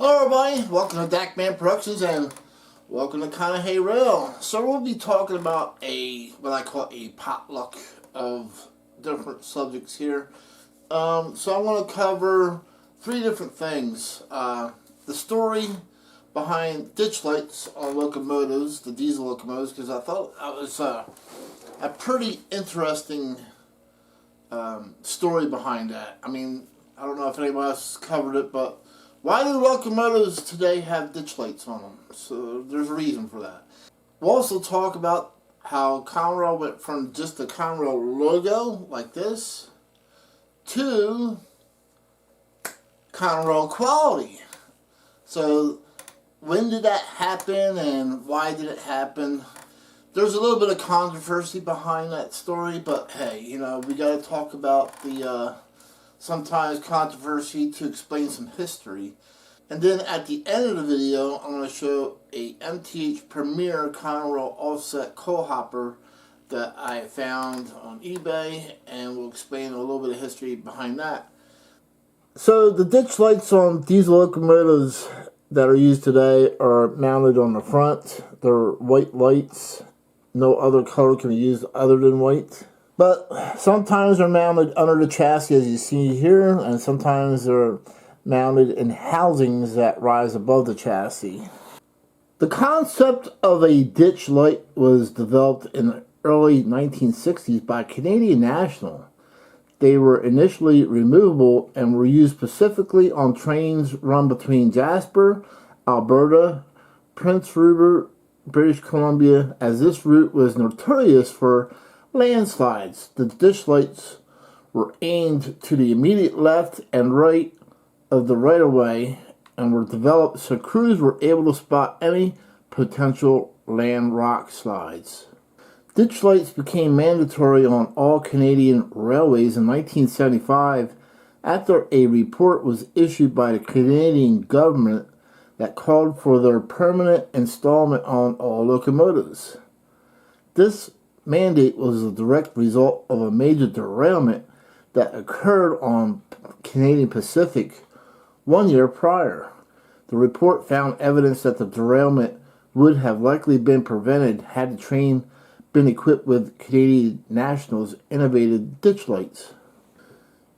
Hello everybody, welcome to Dakman Productions and welcome to Conrail. So we'll be talking about what I call a potluck of different subjects here. So I want to cover three different things. The story behind ditch lights on locomotives, the diesel locomotives, because I thought that was a pretty interesting story behind that. I mean, I don't know if anybody else covered it, but why do locomotives today have ditch lights on them? So there's a reason for that. We'll also talk about how Conrail went from just the Conrail logo, like this, to Conrail Quality. So when did that happen and why did it happen? There's a little bit of controversy behind that story, but hey, you know, we got to talk about the sometimes controversy to explain some history. And then at the end of the video, I'm going to show a MTH Premier Conrail offset coal hopper that I found on eBay, and we'll explain a little bit of history behind that. So the ditch lights on diesel locomotives that are used today are mounted on the front. They're white lights. No other color can be used other than white. But sometimes they're mounted under the chassis, as you see here, and sometimes they're mounted in housings that rise above the chassis. The concept of a ditch light was developed in the early 1960s by Canadian National. They were initially removable and were used specifically on trains run between Jasper, Alberta, Prince Rupert, British Columbia, as this route was notorious for landslides. The ditch lights were aimed to the immediate left and right of the right-of-way and were developed so crews were able to spot any potential land rock slides. Ditch lights became mandatory on all Canadian railways in 1975 after a report was issued by the Canadian government that called for their permanent installment on all locomotives. This mandate was a direct result of a major derailment that occurred on Canadian Pacific 1 year prior. The report found evidence that the derailment would have likely been prevented had the train been equipped with Canadian National's innovative ditch lights.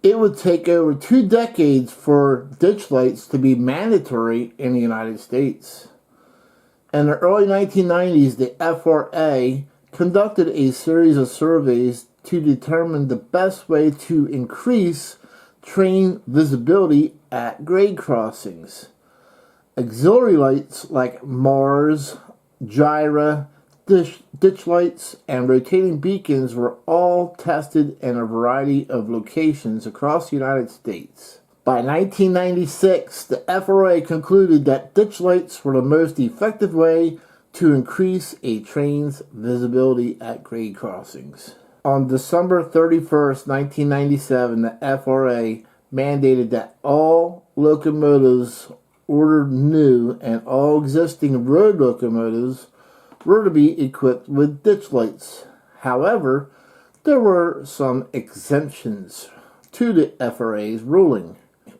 It would take over 2 decades for ditch lights to be mandatory in the United States. In the early 1990s, the FRA conducted a series of surveys to determine the best way to increase train visibility at grade crossings. Auxiliary lights like Mars, Gyra, ditch lights, and rotating beacons were all tested in a variety of locations across the United States. By 1996, the FRA concluded that ditch lights were the most effective way to increase a train's visibility at grade crossings. On December 31st, 1997, the FRA mandated that all locomotives ordered new and all existing road locomotives were to be equipped with ditch lights. However, there were some exemptions to the FRA's ruling.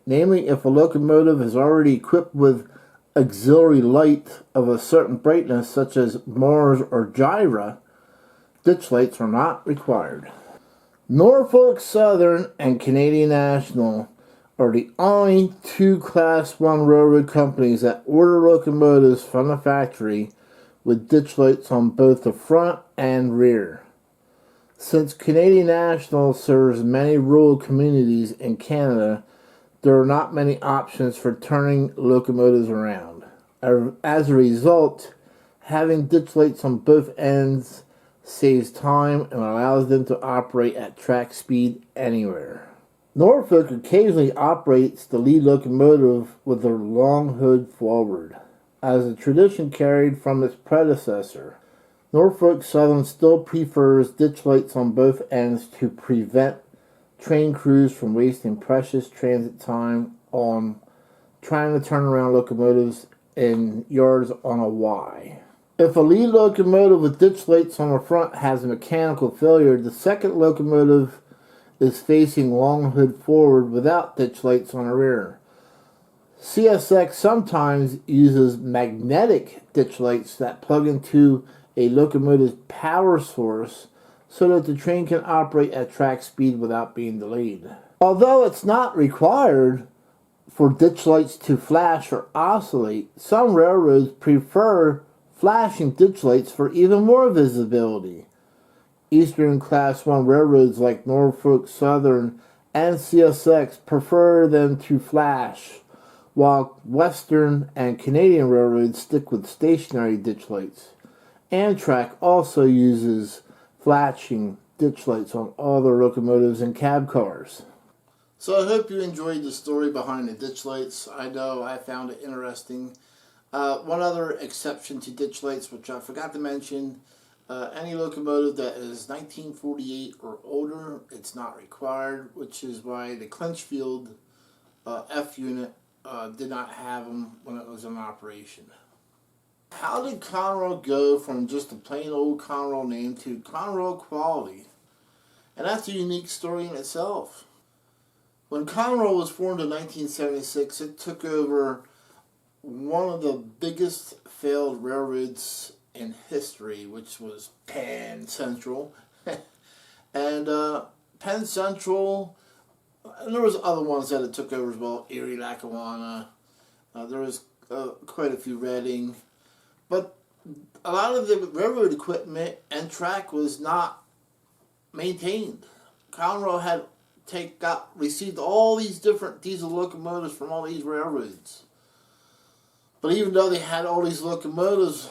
Namely, if a locomotive is already equipped with auxiliary light of a certain brightness, such as Mars or Gyra, ditch lights are not required. Norfolk Southern and Canadian National are the only 2 Class 1 railroad companies that order locomotives from the factory with ditch lights on both the front and rear. Since Canadian National serves many rural communities in Canada, there are not many options for turning locomotives around. As a result, having ditch lights on both ends saves time and allows them to operate at track speed anywhere. Norfolk occasionally operates the lead locomotive with their long hood forward, as a tradition carried from its predecessor. Norfolk Southern still prefers ditch lights on both ends to prevent train crews from wasting precious transit time on trying to turn around locomotives in yards on a Y. If a lead locomotive with ditch lights on the front has a mechanical failure, the second locomotive is facing long hood forward without ditch lights on the rear. CSX sometimes uses magnetic ditch lights that plug into a locomotive's power source so that the train can operate at track speed without being delayed. Although it's not required for ditch lights to flash or oscillate, some railroads prefer flashing ditch lights for even more visibility. Eastern Class 1 railroads like Norfolk Southern and CSX prefer them to flash, while Western and Canadian railroads stick with stationary ditch lights. Amtrak also uses flashing ditch lights on all their locomotives and cab cars. So I hope you enjoyed the story behind the ditch lights. I know I found it interesting. One other exception to ditch lights, which I forgot to mention, any locomotive that is 1948 or older, it's not required, which is why the Clinchfield F unit did not have them when it was in operation. How did Conrail go from just a plain old Conrail name to Conrail Quality? And that's a unique story in itself. When Conrail was formed in 1976, it took over one of the biggest failed railroads in history, which was Penn Central. And Penn Central, and there was other ones that it took over as well, Erie, Lackawanna. There was quite a few, Reading. But a lot of the railroad equipment and track was not maintained. Conrail had received all these different diesel locomotives from all these railroads. But even though they had all these locomotives,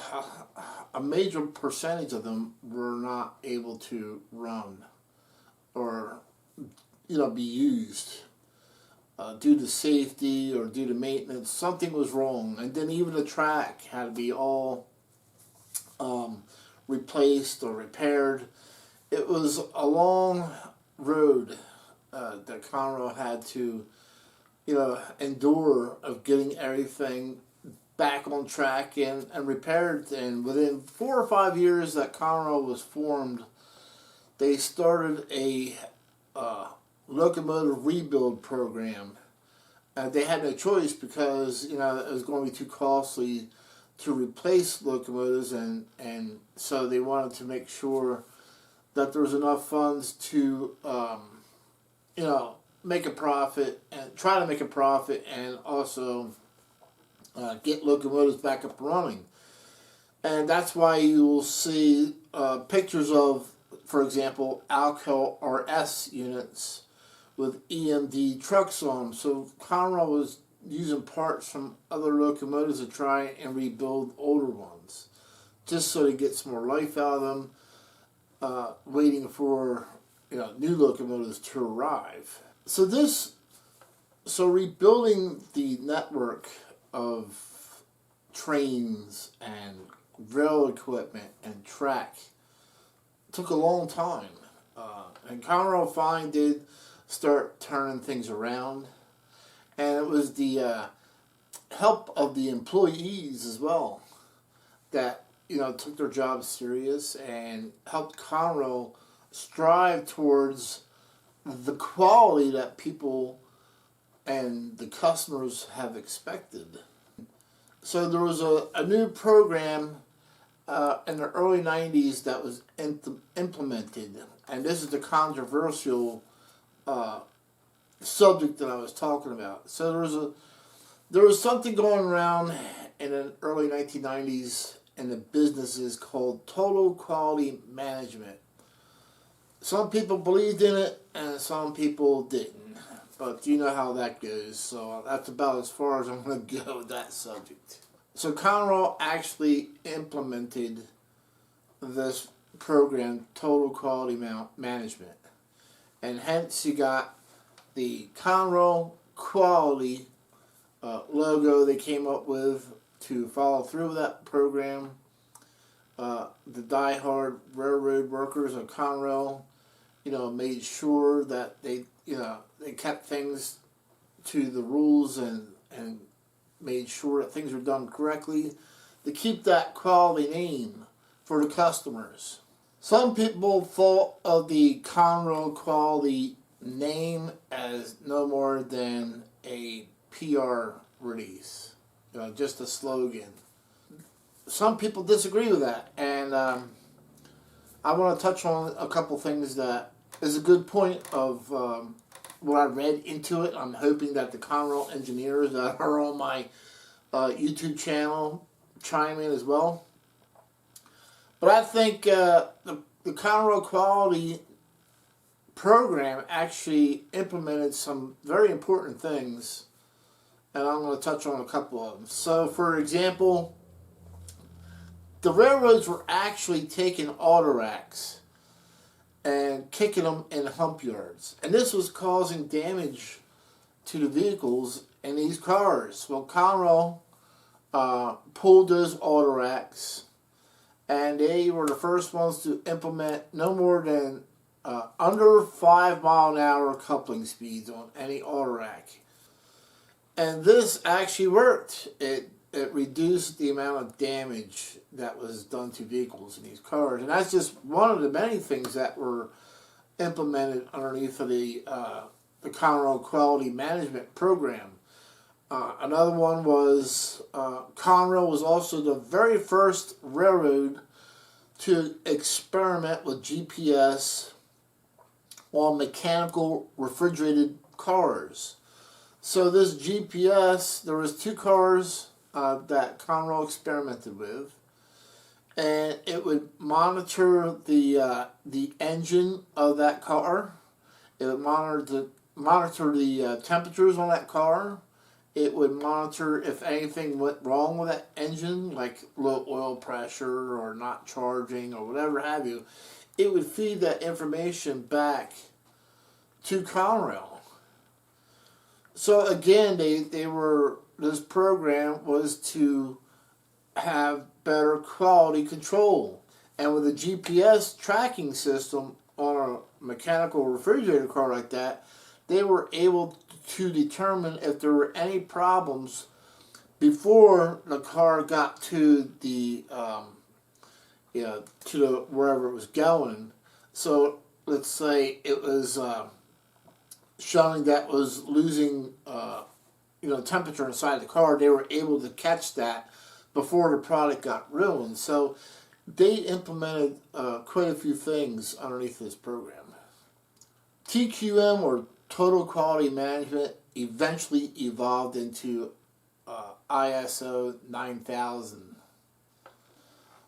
a major percentage of them were not able to run or, be used due to safety or due to maintenance. Something was wrong, and then even the track had to be all replaced or repaired. It was a long road that Conrail had to, endure of getting everything back on track and repaired. And within 4 or 5 years that Conrail was formed, they started a locomotive rebuild program. They had no choice because it was going to be too costly to replace locomotives, and so they wanted to make sure that there was enough funds to make a profit and try to make a profit, and also get locomotives back up and running. And that's why you will see pictures of, for example, Alco RS units with EMD trucks on them. So Conrail was using parts from other locomotives to try and rebuild older ones, just so to get some more life out of them, waiting for new locomotives to arrive. So rebuilding the network of trains and rail equipment and track took a long time. And Conrail finally did start turning things around. And it was the help of the employees as well that, took their jobs serious and helped Conrail strive towards the quality that people and the customers have expected. So there was a new program in the early 90s that was implemented, and this is the controversial subject that I was talking about. So there was something going around in the early 1990s in the businesses called total quality management. Some people believed in it and some people didn't. But you know how that goes, so that's about as far as I'm going to go with that subject. So Conrail actually implemented this program, Total Quality Management. And hence you got the Conrail Quality logo they came up with to follow through with that program. The diehard railroad workers of Conrail, made sure that they kept things to the rules and made sure that things were done correctly to keep that quality name for the customers. Some people thought of the Conrail Quality name as no more than a PR release, just a slogan. Some people disagree with that, and I want to touch on a couple things that is a good point of what I read into it. I'm hoping that the Conrail engineers that are on my YouTube channel chime in as well. But I think the Conrail Quality program actually implemented some very important things, and I'm going to touch on a couple of them. So, for example, the railroads were actually taking auto racks and kicking them in hump yards, and this was causing damage to the vehicles in these cars. Well, Conrail pulled those auto racks, and they were the first ones to implement no more than under 5 mile an hour coupling speeds on any auto rack. And this actually worked. It reduced the amount of damage that was done to vehicles in these cars. And that's just one of the many things that were implemented underneath of the Conrail Quality Management Program. Another one was Conrail was also the very first railroad to experiment with GPS on mechanical refrigerated cars. So this GPS, there was 2 cars that Conrail experimented with, and it would monitor the engine of that car. It would monitor the temperatures on that car. It would monitor if anything went wrong with that engine, like low oil pressure or not charging or whatever have you. It would feed that information back to Conrail. So again, this program was to have better quality control. And with a GPS tracking system on a mechanical refrigerator car like that, they were able to determine if there were any problems before the car got to the wherever it was going. So let's say it was showing that was losing temperature inside the car. They were able to catch that before the product got ruined. So they implemented quite a few things underneath this program. TQM, or Total Quality Management, eventually evolved into ISO 9000.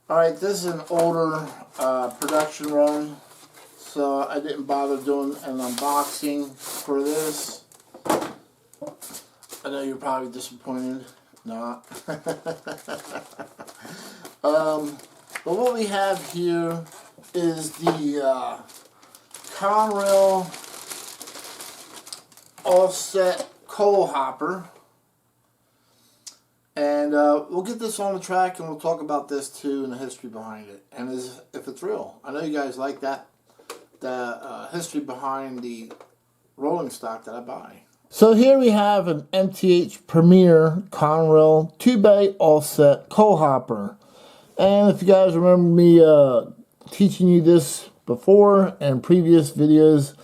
Alright, this is an older production run, so I didn't bother doing an unboxing for this. I know you're probably disappointed. Not. But what we have here is the Conrail offset coal hopper, and we'll get this on the track and we'll talk about this too and the history behind it and if it's real. I know you guys like that, the history behind the rolling stock that I buy. So here we have an MTH Premier Conrail 2-bay offset coal hopper, and if you guys remember me teaching you this before in previous videos,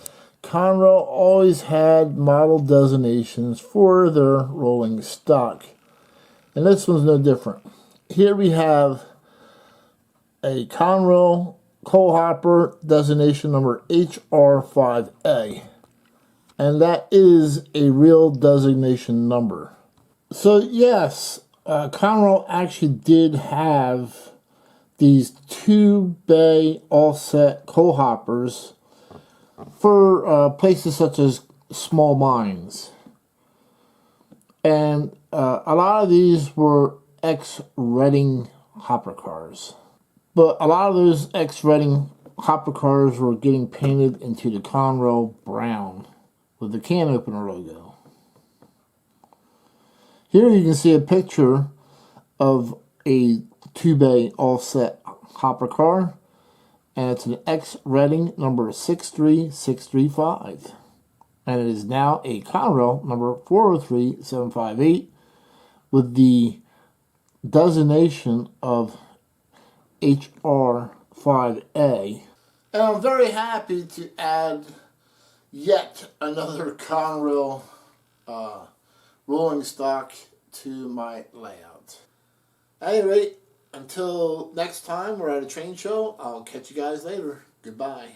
Conrail always had model designations for their rolling stock, and this one's no different. Here we have a Conrail coal hopper designation number HR5A, and that is a real designation number. So yes, Conrail actually did have these 2-bay offset coal hoppers for places such as small mines. And a lot of these were ex-Reading hopper cars. But a lot of those ex-Reading hopper cars were getting painted into the Conrail brown with the can opener logo. Here you can see a picture of a 2-bay offset hopper car, and it's an ex-Reading number 63635, and it is now a Conrail number 403758 with the designation of HR5A. And I'm very happy to add yet another Conrail rolling stock to my layout. At any rate, until next time we're at a train show, I'll catch you guys later. Goodbye.